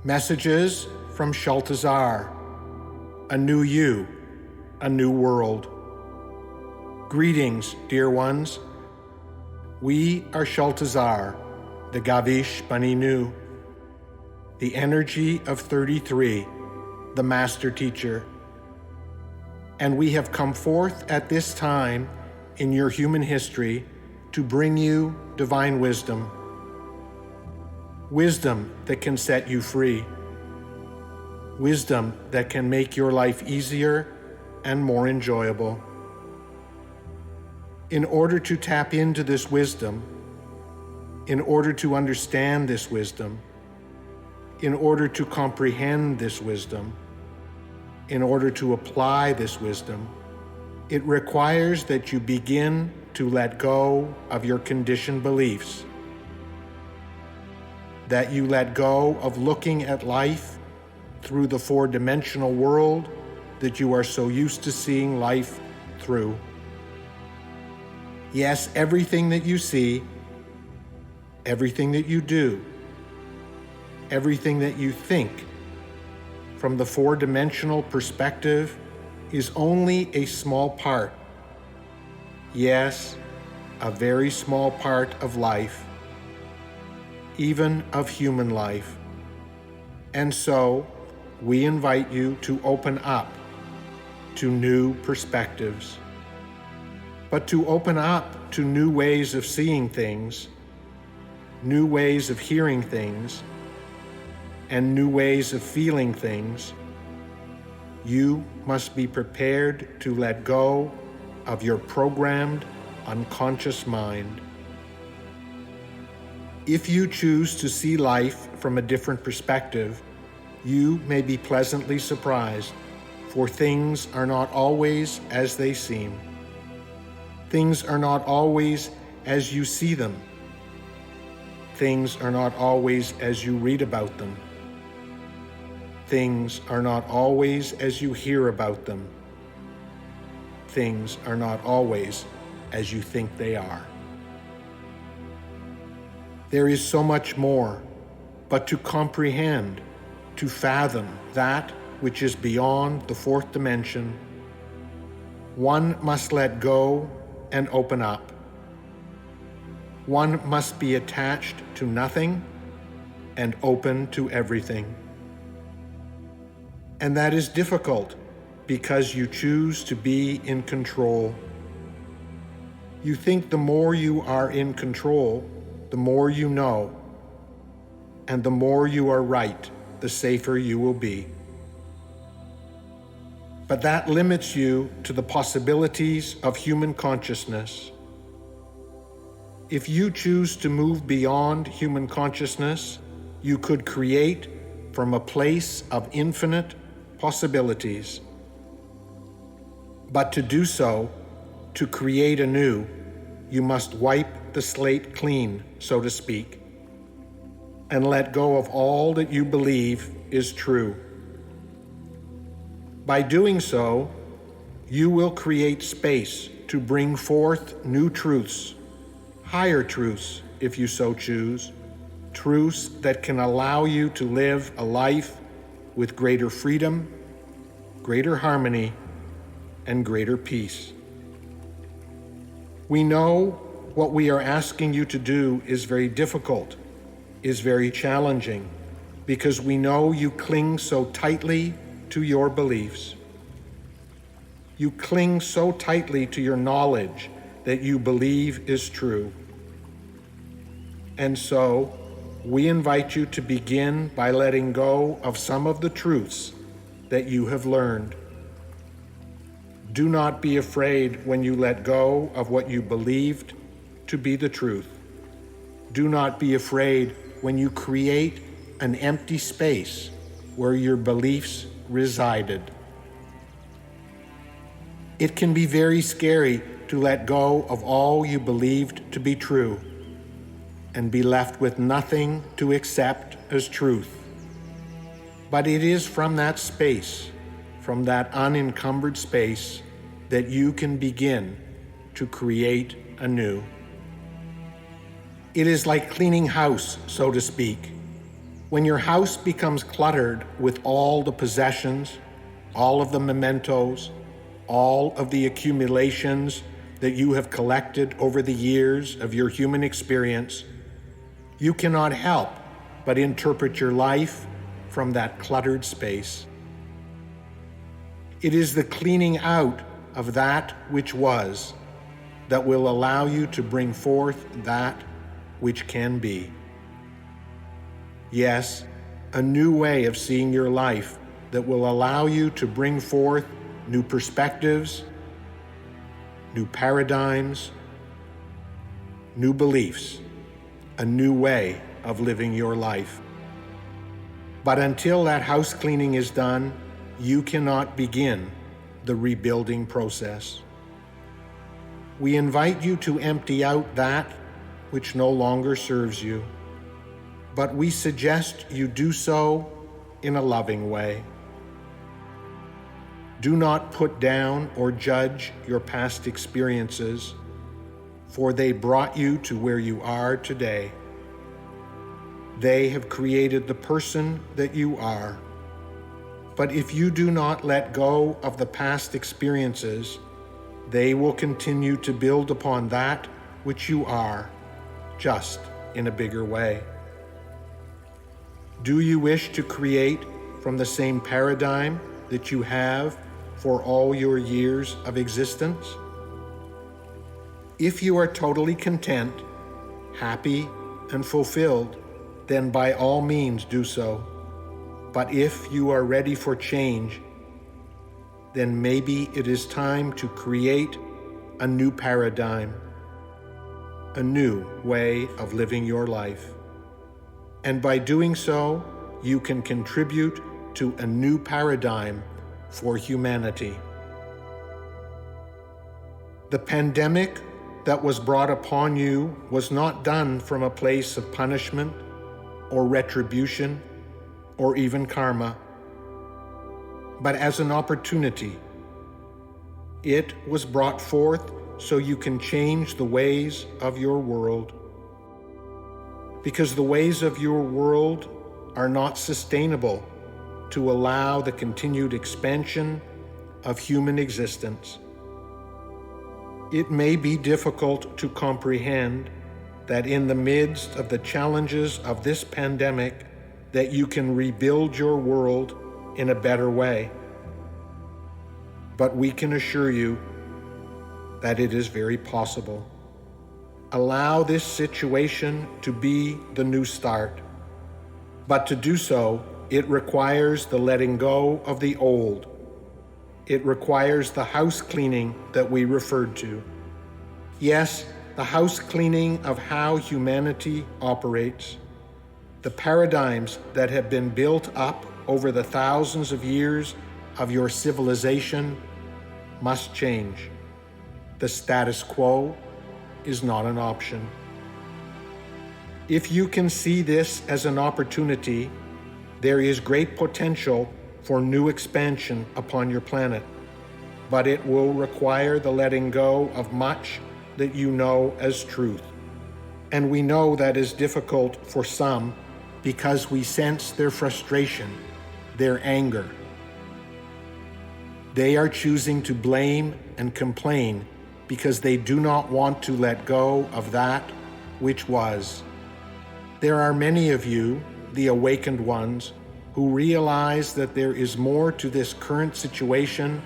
Messages from Shaltazar. A new you, a new world. Greetings, dear ones. We are Shaltazar, the Gavish Baninu, the energy of 33, the master teacher. And we have come forth at this time in your human history to bring you divine wisdom. Wisdom that can set you free. Wisdom that can make your life easier and more enjoyable. In order to tap into this wisdom, in order to understand this wisdom, in order to comprehend this wisdom, in order to apply this wisdom, it requires that you begin to let go of your conditioned beliefs, that you let go of looking at life through the four-dimensional world that you are so used to seeing life through. Yes, everything that you see, everything that you do, everything that you think from the four-dimensional perspective is only a small part. Yes, a very small part of life, even of human life. And so, we invite you to open up to new perspectives, but to open up to new ways of seeing things, new ways of hearing things, and new ways of feeling things. You must be prepared to let go of your programmed, unconscious mind. If you choose to see life from a different perspective, you may be pleasantly surprised, for things are not always as they seem. Things are not always as you see them. Things are not always as you read about them. Things are not always as you hear about them. Things are not always as you think they are. There is so much more, but to comprehend, to fathom that which is beyond the fourth dimension, one must let go and open up. One must be attached to nothing and open to everything. And that is difficult because you choose to be in control. You think the more you are in control, the more you know, and the more you are right, the safer you will be. But that limits you to the possibilities of human consciousness. If you choose to move beyond human consciousness, you could create from a place of infinite possibilities. But to do so, to create anew, you must wipe the slate clean, so to speak, and let go of all that you believe is true. By doing so, you will create space to bring forth new truths, higher truths if you so choose, truths that can allow you to live a life with greater freedom, greater harmony, and greater peace. We know what we are asking you to do is very difficult, is very challenging, because we know you cling so tightly to your beliefs. You cling so tightly to your knowledge that you believe is true. And so, we invite you to begin by letting go of some of the truths that you have learned. Do not be afraid when you let go of what you believed to be the truth. Do not be afraid when you create an empty space where your beliefs resided. It can be very scary to let go of all you believed to be true and be left with nothing to accept as truth. But it is from that space, from that unencumbered space, that you can begin to create anew. It is like cleaning house, so to speak. When your house becomes cluttered with all the possessions, all of the mementos, all of the accumulations that you have collected over the years of your human experience, you cannot help but interpret your life from that cluttered space. It is the cleaning out of that which was that will allow you to bring forth that which can be. Yes, a new way of seeing your life that will allow you to bring forth new perspectives, new paradigms, new beliefs, a new way of living your life. But until that house cleaning is done, you cannot begin the rebuilding process. We invite you to empty out that which no longer serves you, but we suggest you do so in a loving way. Do not put down or judge your past experiences, for they brought you to where you are today. They have created the person that you are. But if you do not let go of the past experiences, they will continue to build upon that which you are, just in a bigger way. Do you wish to create from the same paradigm that you have for all your years of existence? If you are totally content, happy, and fulfilled, then by all means do so. But if you are ready for change, then maybe it is time to create a new paradigm, a new way of living your life. And by doing so, you can contribute to a new paradigm for humanity. The pandemic that was brought upon you was not done from a place of punishment or retribution or even karma, but as an opportunity. It was brought forth so you can change the ways of your world. Because the ways of your world are not sustainable to allow the continued expansion of human existence. It may be difficult to comprehend that in the midst of the challenges of this pandemic, that you can rebuild your world in a better way. But we can assure you that it is very possible. Allow this situation to be the new start. But to do so, it requires the letting go of the old. It requires the house cleaning that we referred to. Yes, the house cleaning of how humanity operates. The paradigms that have been built up over the thousands of years of your civilization must change. The status quo is not an option. If you can see this as an opportunity, there is great potential for new expansion upon your planet, but it will require the letting go of much that you know as truth. And we know that is difficult for some because we sense their frustration, their anger. They are choosing to blame and complain because they do not want to let go of that which was. There are many of you, the awakened ones, who realize that there is more to this current situation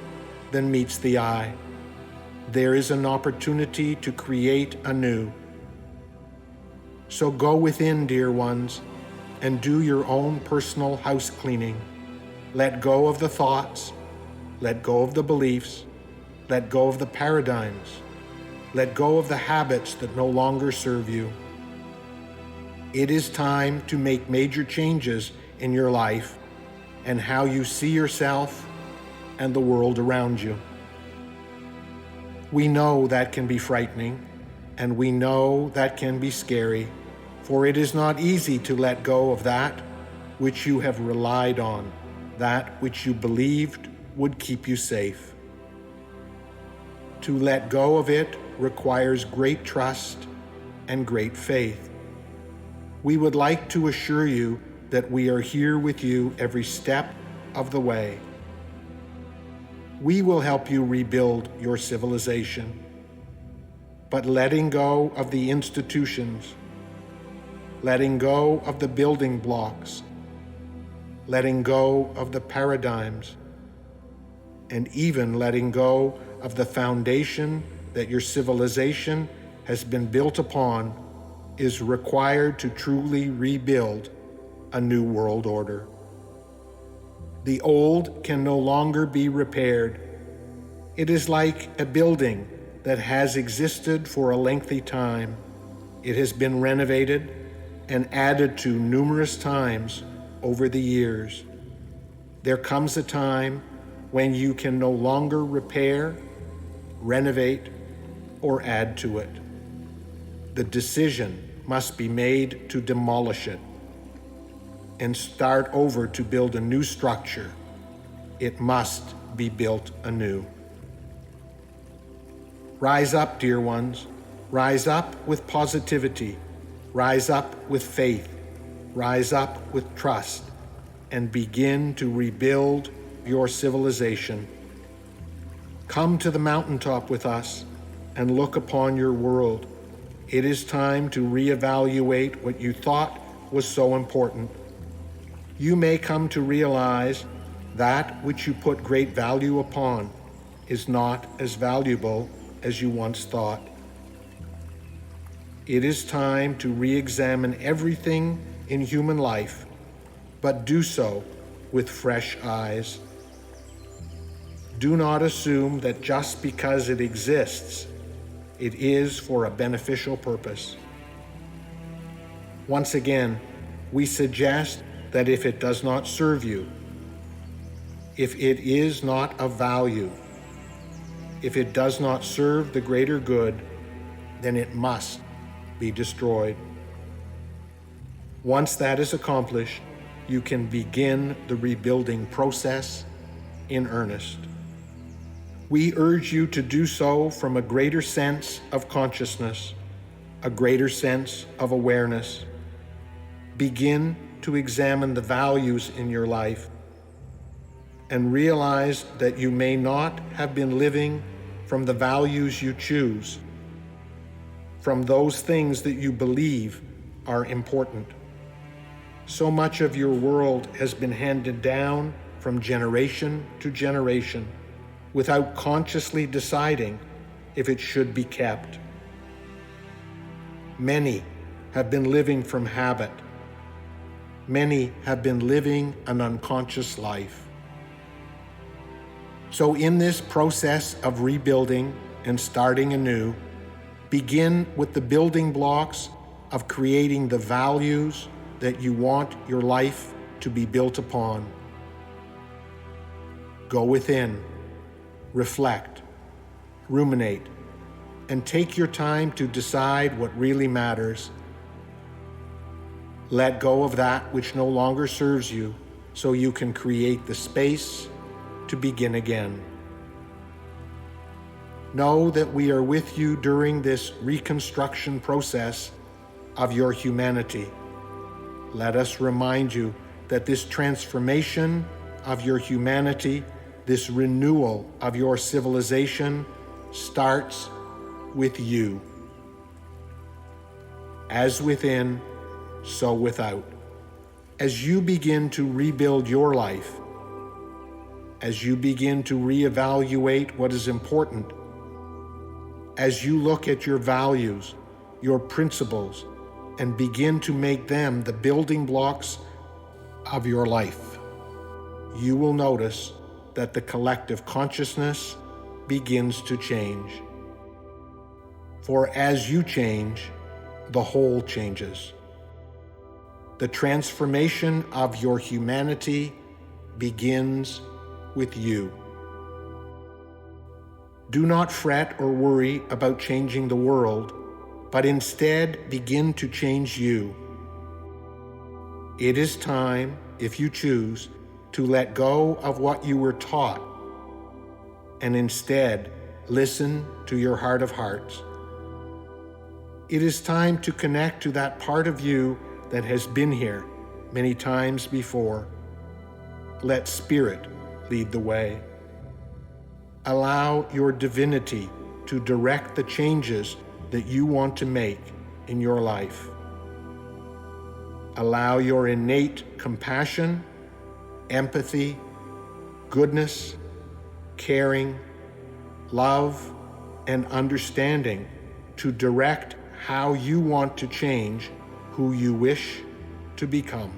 than meets the eye. There is an opportunity to create anew. So go within, dear ones, and do your own personal house cleaning. Let go of the thoughts, let go of the beliefs, let go of the paradigms, let go of the habits that no longer serve you. It is time to make major changes in your life and how you see yourself and the world around you. We know that can be frightening, and we know that can be scary, for it is not easy to let go of that which you have relied on, that which you believed would keep you safe. To let go of it requires great trust and great faith. We would like to assure you that we are here with you every step of the way. We will help you rebuild your civilization, but letting go of the institutions, letting go of the building blocks, letting go of the paradigms, and even letting go of the foundation that your civilization has been built upon is required to truly rebuild a new world order. The old can no longer be repaired. It is like a building that has existed for a lengthy time. It has been renovated and added to numerous times over the years. There comes a time when you can no longer repair, renovate, or add to it. The decision must be made to demolish it and start over to build a new structure. It must be built anew. Rise up, dear ones. Rise up with positivity. Rise up with faith. Rise up with trust and begin to rebuild your civilization. Come to the mountaintop with us and look upon your world. It is time to reevaluate what you thought was so important. You may come to realize that which you put great value upon is not as valuable as you once thought. It is time to re-examine everything in human life, but do so with fresh eyes. Do not assume that just because it exists, it is for a beneficial purpose. Once again, we suggest that if it does not serve you, if it is not of value, if it does not serve the greater good, then it must be destroyed. Once that is accomplished, you can begin the rebuilding process in earnest. We urge you to do so from a greater sense of consciousness, a greater sense of awareness. Begin to examine the values in your life and realize that you may not have been living from the values you choose, from those things that you believe are important. So much of your world has been handed down from generation to generation without consciously deciding if it should be kept. Many have been living from habit. Many have been living an unconscious life. So in this process of rebuilding and starting anew, begin with the building blocks of creating the values that you want your life to be built upon. Go within, reflect, ruminate, and take your time to decide what really matters. Let go of that which no longer serves you so you can create the space to begin again. Know that we are with you during this reconstruction process of your humanity. Let us remind you that this transformation of your humanity, this renewal of your civilization, starts with you. As within, so without. As you begin to rebuild your life, as you begin to reevaluate what is important, as you look at your values, your principles, and begin to make them the building blocks of your life, you will notice that the collective consciousness begins to change. For as you change, the whole changes. The transformation of your humanity begins with you. Do not fret or worry about changing the world, but instead begin to change you. It is time, if you choose, to let go of what you were taught and instead listen to your heart of hearts. It is time to connect to that part of you that has been here many times before. Let Spirit lead the way. Allow your divinity to direct the changes that you want to make in your life. Allow your innate compassion, empathy, goodness, caring, love, and understanding to direct how you want to change who you wish to become.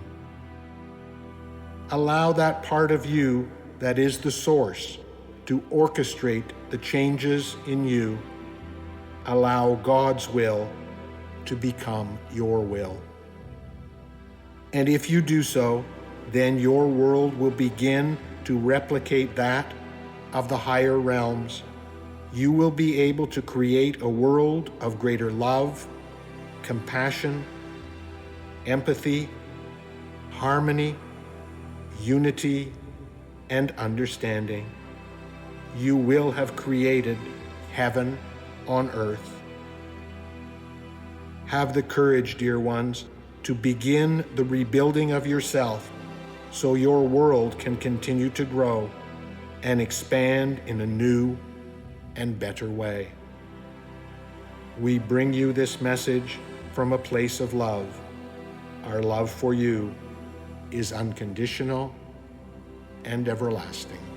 Allow that part of you that is the source to orchestrate the changes in you. Allow God's will to become your will. And if you do so, then your world will begin to replicate that of the higher realms. You will be able to create a world of greater love, compassion, empathy, harmony, unity, and understanding. You will have created heaven on earth. Have the courage, dear ones, to begin the rebuilding of yourself so your world can continue to grow and expand in a new and better way. We bring you this message from a place of love. Our love for you is unconditional and everlasting.